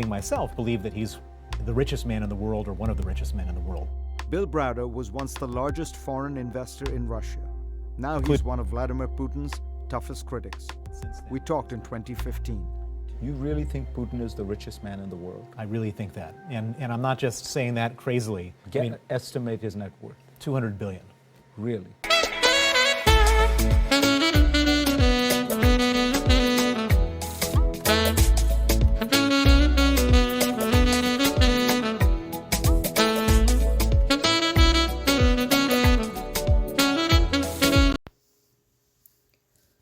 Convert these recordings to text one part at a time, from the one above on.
myself believe that he's the richest man in the world or one of the richest men in the world. Bill Browder was once the largest foreign investor in Russia. Now he's one of Vladimir Putin's toughest critics. We talked in 2015. You really think Putin is the richest man in the world? I really think that. And I'm not just saying that crazily. Estimate his net worth. 200 billion. Really?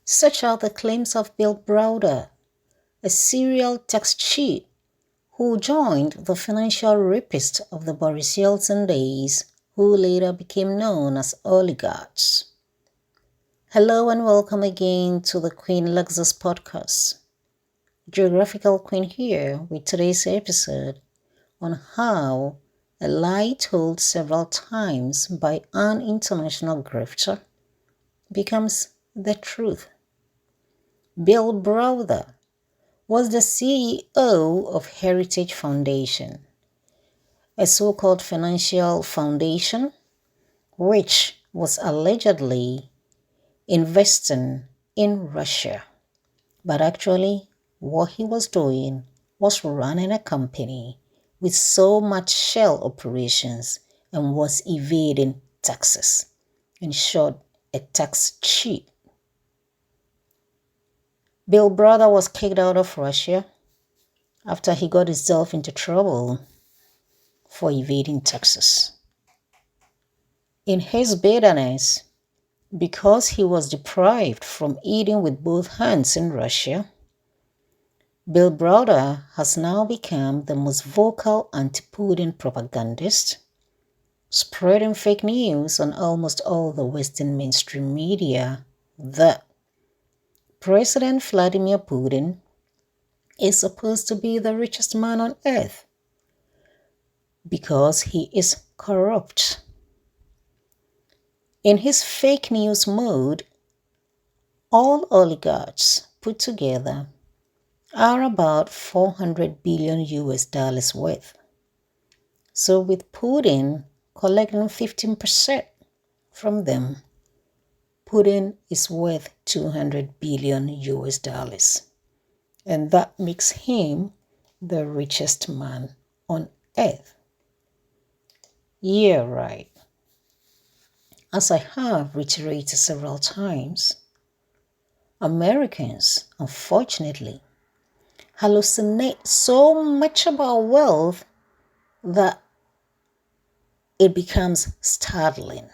Such are the claims of Bill Browder, a serial tax cheat who joined the financial rapist of the Boris Yeltsin days, who later became known as oligarchs. Hello and welcome again to the Queen Lexus podcast. Geographical Queen here with today's episode on how a lie told several times by an international grifter becomes the truth. Bill Browder was the CEO of Heritage Foundation, a so-called financial foundation which was allegedly investing in Russia. But actually, what he was doing was running a company with so much shell operations and was evading taxes. In short, a tax cheat. Bill Browder was kicked out of Russia after he got himself into trouble for evading taxes. In his bitterness, because he was deprived from eating with both hands in Russia, Bill Browder has now become the most vocal anti-Putin propagandist, spreading fake news on almost all the Western mainstream media that President Vladimir Putin is supposed to be the richest man on earth because he is corrupt. In his fake news mode, all oligarchs put together are about 400 billion US dollars worth. So with Putin collecting 15% from them, Putin is worth 200 billion US dollars. And that makes him the richest man on earth. Yeah, right. As I have reiterated several times, Americans, unfortunately, hallucinate so much about wealth that it becomes startling.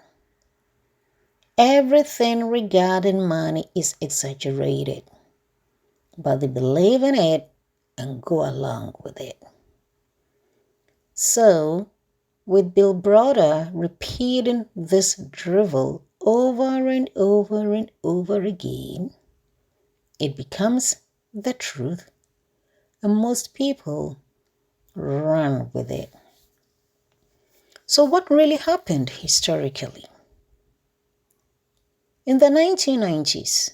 Everything regarding money is exaggerated, but they believe in it and go along with it. So, with Bill Browder repeating this drivel over and over and over again, it becomes the truth, and most people run with it. So what really happened historically? In the 1990s,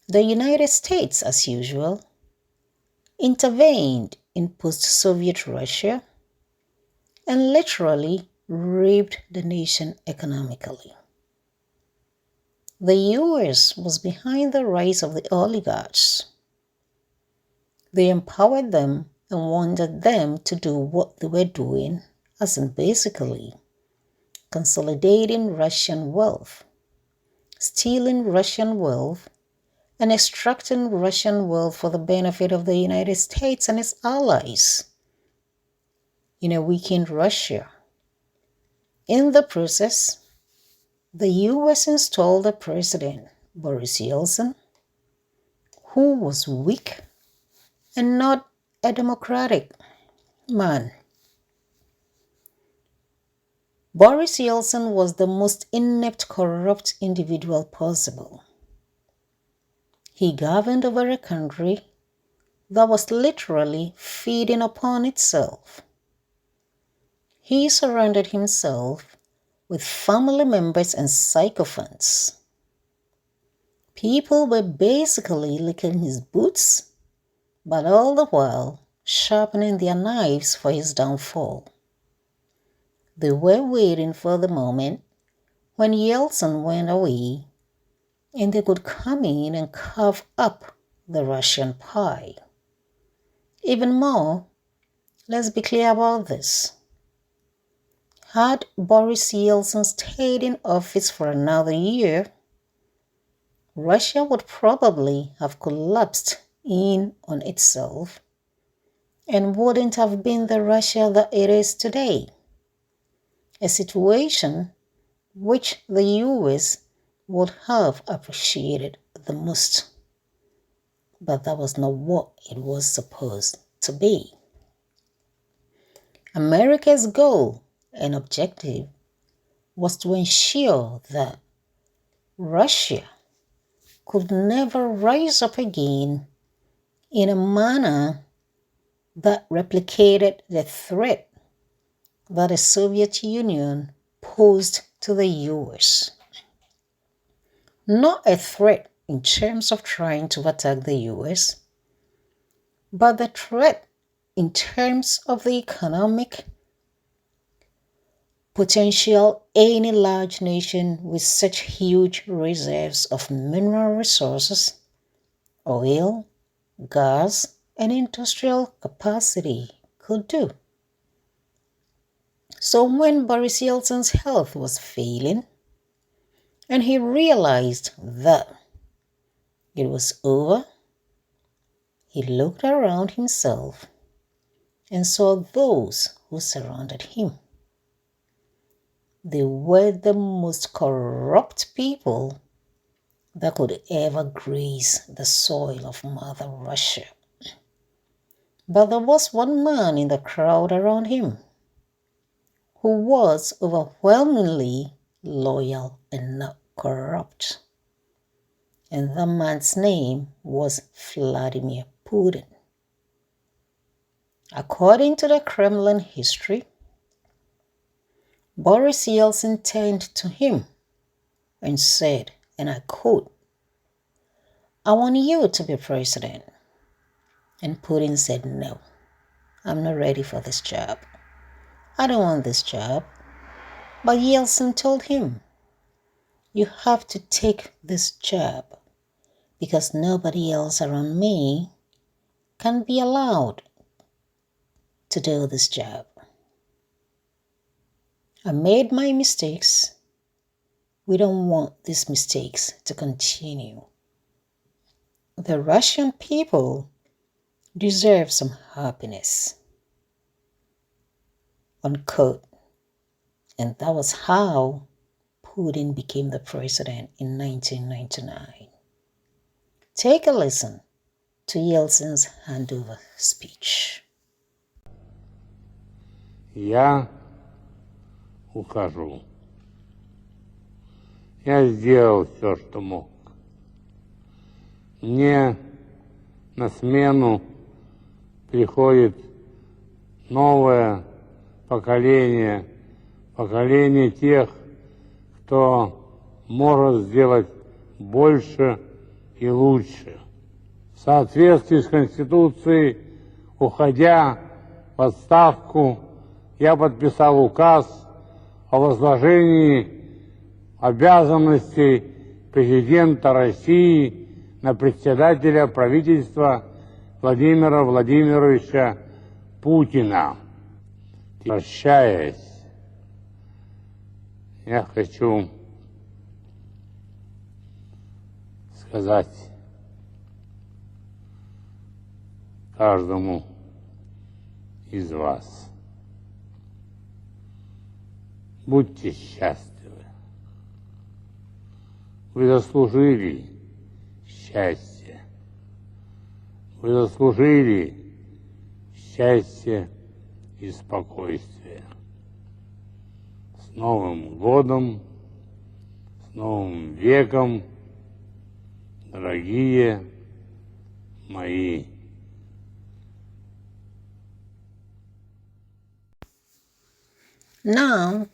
the United States, as usual, intervened in post-Soviet Russia and literally raped the nation economically. The US was behind the rise of the oligarchs. They empowered them and wanted them to do what they were doing, as in basically consolidating Russian wealth, stealing Russian wealth, and extracting Russian wealth for the benefit of the United States and its allies in a weakened Russia. In the process, the US installed a president, Boris Yeltsin, who was weak and not a democratic man. Boris Yeltsin was the most inept, corrupt individual possible. He governed over a country that was literally feeding upon itself. He surrounded himself with family members and sycophants. People were basically licking his boots, but all the while sharpening their knives for his downfall. They were waiting for the moment when Yeltsin went away and they could come in and carve up the Russian pie. Even more, let's be clear about this. Had Boris Yeltsin stayed in office for another year, Russia would probably have collapsed in on itself and wouldn't have been the Russia that it is today. A situation which the US would have appreciated the most. But that was not what it was supposed to be. America's goal and objective was to ensure that Russia could never rise up again in a manner that replicated the threat that the Soviet Union posed to the US. Not a threat in terms of trying to attack the US, but the threat in terms of the economic potential any large nation with such huge reserves of mineral resources, oil, gas, and industrial capacity could do. So when Boris Yeltsin's health was failing, and he realized that it was over, he looked around himself and saw those who surrounded him. They were the most corrupt people that could ever grace the soil of Mother Russia. But there was one man in the crowd around him who was overwhelmingly loyal and not corrupt. And the man's name was Vladimir Putin. According to the Kremlin history, Boris Yeltsin turned to him and said, and I quote, "I want you to be president." And Putin said, "No, I'm not ready for this job. I don't want this job." But Yeltsin told him, "You have to take this job because nobody else around me can be allowed to do this job. I made my mistakes. We don't want these mistakes to continue. The Russian people deserve some happiness." Unquote. And that was how Putin became the president in 1999. Take a listen to Yeltsin's handover speech. Я ухожу. Я сделал все, что мог. Мне на смену приходит новое поколение тех, кто может сделать больше и лучше. В соответствии с Конституцией, уходя в отставку, я подписал указ о возложении обязанностей президента России на председателя правительства Владимира Владимировича Путина. Прощаясь, я хочу сказать каждому из вас: будьте счастливы. Вы заслужили счастье. Вы заслужили счастье и спокойствие. С Новым годом, с Новым веком, дорогие мои. Now,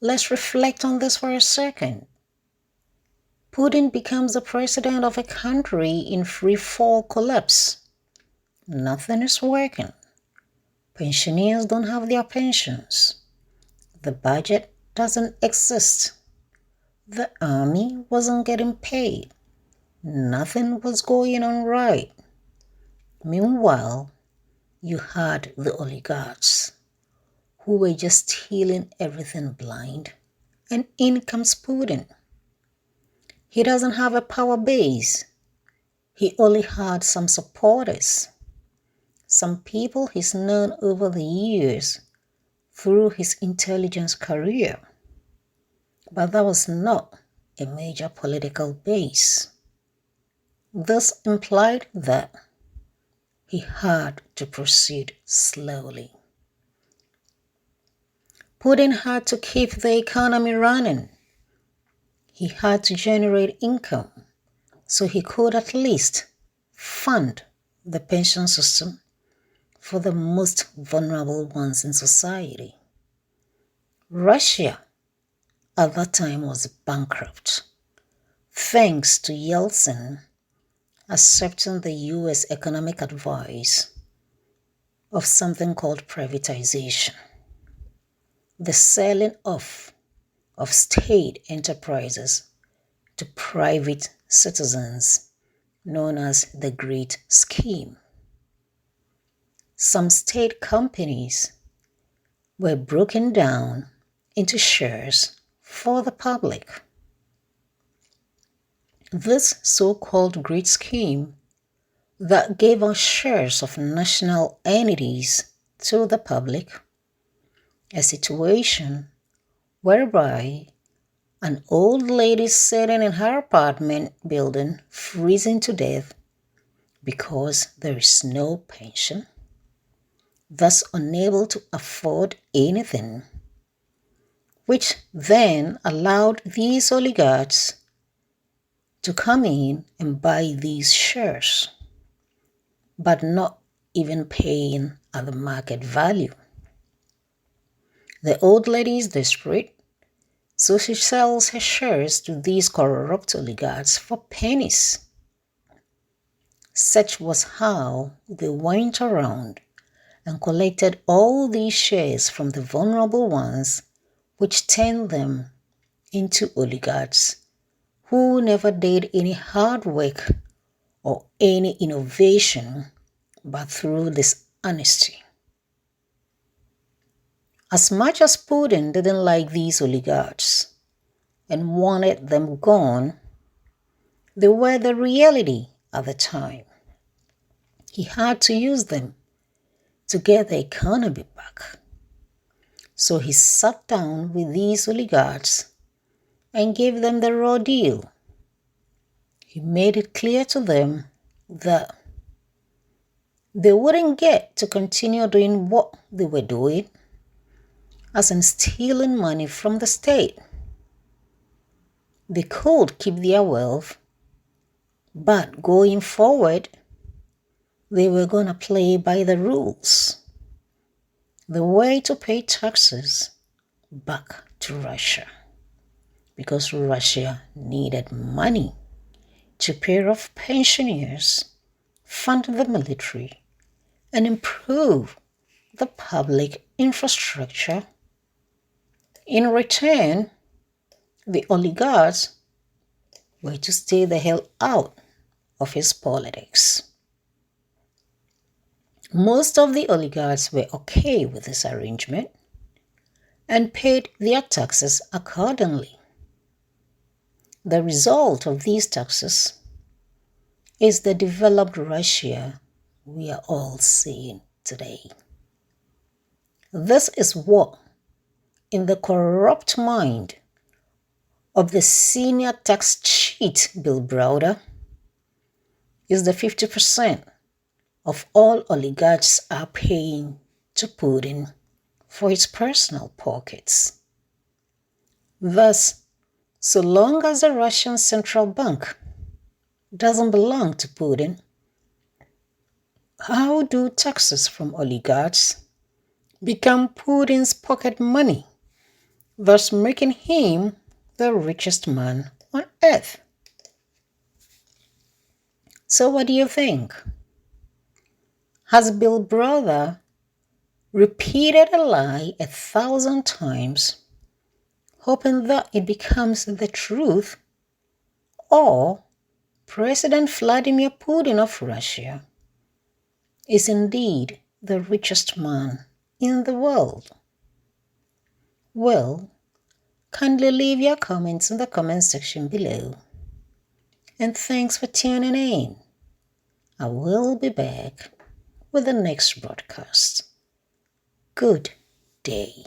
let's reflect on this for a second. Putin becomes the president of a country in free fall collapse. Nothing is working. Pensioners don't have their pensions. The budget doesn't exist. The army wasn't getting paid. Nothing was going on right. Meanwhile, you had the oligarchs who were just stealing everything blind, and in comes Putin. He doesn't have a power base. He only had some supporters, some people he's known over the years through his intelligence career. But that was not a major political base. This implied that he had to proceed slowly. Putin had to keep the economy running. He had to generate income so he could at least fund the pension system for the most vulnerable ones in society. Russia at that time was bankrupt, thanks to Yeltsin accepting the US economic advice of something called privatization, the selling off of state enterprises to private citizens, known as the Great Scheme. Some state companies were broken down into shares for the public. This so-called Great Scheme that gave us shares of national entities to the public, a situation whereby an old lady sitting in her apartment building freezing to death because there is no pension, thus unable to afford anything, which then allowed these oligarchs to come in and buy these shares, but not even paying at the market value. The old lady is desperate, so she sells her shares to these corrupt oligarchs for pennies. Such was how they went around and collected all these shares from the vulnerable ones, which turned them into oligarchs who never did any hard work or any innovation but through dishonesty. As much as Putin didn't like these oligarchs and wanted them gone, they were the reality at the time. He had to use them to get the economy back. So he sat down with these oligarchs and gave them the raw deal. He made it clear to them that they wouldn't get to continue doing what they were doing, as in stealing money from the state. They could keep their wealth, but going forward, they were going to play by the rules. The way to pay taxes back to Russia, because Russia needed money to pay off pensioners, fund the military, and improve the public infrastructure. In return, the oligarchs were to stay the hell out of his politics. Most of the oligarchs were okay with this arrangement and paid their taxes accordingly. The result of these taxes is the developed Russia we are all seeing today. This is what, in the corrupt mind of the senior tax cheat Bill Browder, is the 50% of all oligarchs are paying to Putin for his personal pockets. Thus, so long as the Russian central bank doesn't belong to Putin, how do taxes from oligarchs become Putin's pocket money, thus making him the richest man on earth? So what do you think? Has Bill Browder repeated a lie 1,000 times, hoping that it becomes the truth, or President Vladimir Putin of Russia is indeed the richest man in the world? Well, kindly leave your comments in the comment section below. And thanks for tuning in. I will be back with the next broadcast. Good day.